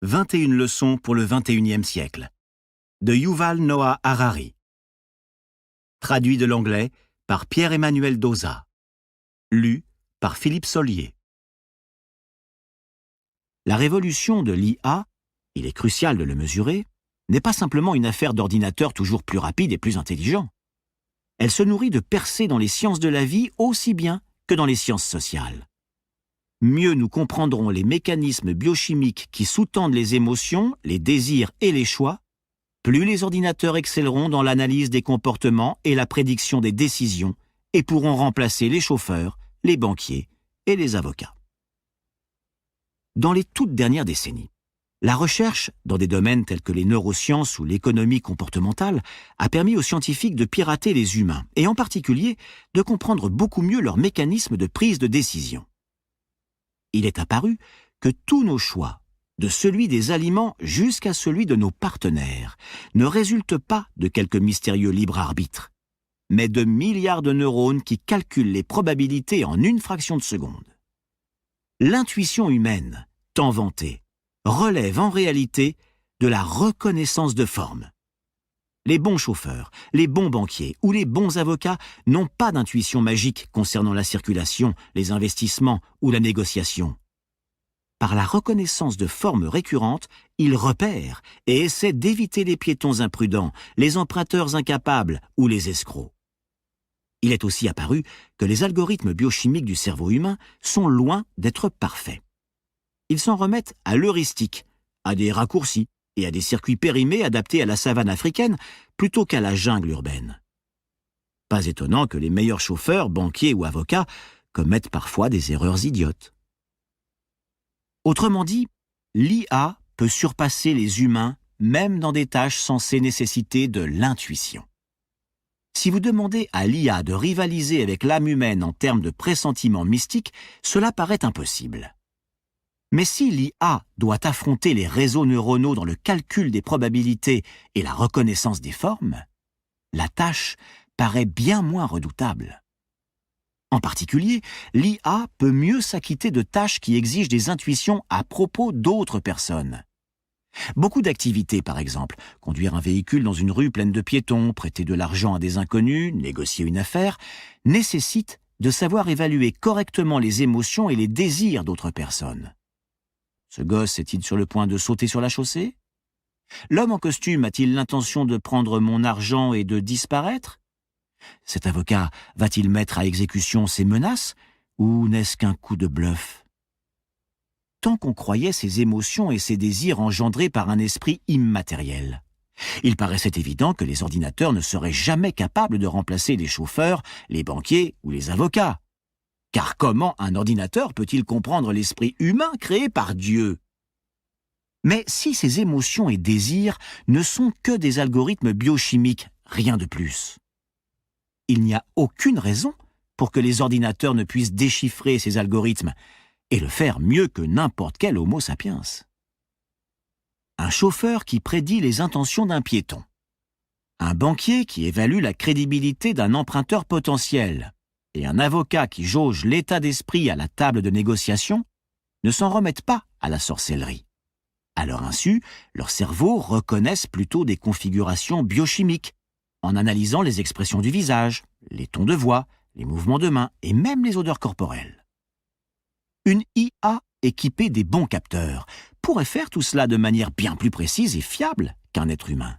21 leçons pour le 21e siècle. De Yuval Noah Harari. Traduit de l'anglais par Pierre-Emmanuel Dauzat. Lu par Philippe Sollier. La révolution de l'IA, il est crucial de le mesurer, n'est pas simplement une affaire d'ordinateurs toujours plus rapides et plus intelligents. Elle se nourrit de percées dans les sciences de la vie aussi bien que dans les sciences sociales. Mieux nous comprendrons les mécanismes biochimiques qui sous-tendent les émotions, les désirs et les choix, plus les ordinateurs excelleront dans l'analyse des comportements et la prédiction des décisions et pourront remplacer les chauffeurs, les banquiers et les avocats. Dans les toutes dernières décennies, la recherche, dans des domaines tels que les neurosciences ou l'économie comportementale, a permis aux scientifiques de pirater les humains, et en particulier de comprendre beaucoup mieux leurs mécanismes de prise de décision. Il est apparu que tous nos choix, de celui des aliments jusqu'à celui de nos partenaires, ne résultent pas de quelques mystérieux libre arbitre, mais de milliards de neurones qui calculent les probabilités en une fraction de seconde. L'intuition humaine, tant vantée, relève en réalité de la reconnaissance de forme. Les bons chauffeurs, les bons banquiers ou les bons avocats n'ont pas d'intuition magique concernant la circulation, les investissements ou la négociation. Par la reconnaissance de formes récurrentes, ils repèrent et essaient d'éviter les piétons imprudents, les emprunteurs incapables ou les escrocs. Il est aussi apparu que les algorithmes biochimiques du cerveau humain sont loin d'être parfaits. Ils s'en remettent à l'heuristique, à des raccourcis et à des circuits périmés adaptés à la savane africaine plutôt qu'à la jungle urbaine. Pas étonnant que les meilleurs chauffeurs, banquiers ou avocats commettent parfois des erreurs idiotes. Autrement dit, l'IA peut surpasser les humains même dans des tâches censées nécessiter de l'intuition. Si vous demandez à l'IA de rivaliser avec l'âme humaine en termes de pressentiments mystiques, cela paraît impossible. Mais si l'IA doit affronter les réseaux neuronaux dans le calcul des probabilités et la reconnaissance des formes, la tâche paraît bien moins redoutable. En particulier, l'IA peut mieux s'acquitter de tâches qui exigent des intuitions à propos d'autres personnes. Beaucoup d'activités, par exemple, conduire un véhicule dans une rue pleine de piétons, prêter de l'argent à des inconnus, négocier une affaire, nécessitent de savoir évaluer correctement les émotions et les désirs d'autres personnes. Ce gosse est-il sur le point de sauter sur la chaussée? L'homme en costume a-t-il l'intention de prendre mon argent et de disparaître? Cet avocat va-t-il mettre à exécution ses menaces ou n'est-ce qu'un coup de bluff? Tant qu'on croyait ces émotions et ces désirs engendrés par un esprit immatériel. Il paraissait évident que les ordinateurs ne seraient jamais capables de remplacer les chauffeurs, les banquiers ou les avocats. Car comment un ordinateur peut-il comprendre l'esprit humain créé par Dieu? Mais si ces émotions et désirs ne sont que des algorithmes biochimiques, rien de plus. Il n'y a aucune raison pour que les ordinateurs ne puissent déchiffrer ces algorithmes et le faire mieux que n'importe quel Homo sapiens. Un chauffeur qui prédit les intentions d'un piéton. Un banquier qui évalue la crédibilité d'un emprunteur potentiel. Et un avocat qui jauge l'état d'esprit à la table de négociation ne s'en remettent pas à la sorcellerie. À leur insu, leurs cerveaux reconnaissent plutôt des configurations biochimiques, en analysant les expressions du visage, les tons de voix, les mouvements de main et même les odeurs corporelles. Une IA équipée des bons capteurs pourrait faire tout cela de manière bien plus précise et fiable qu'un être humain.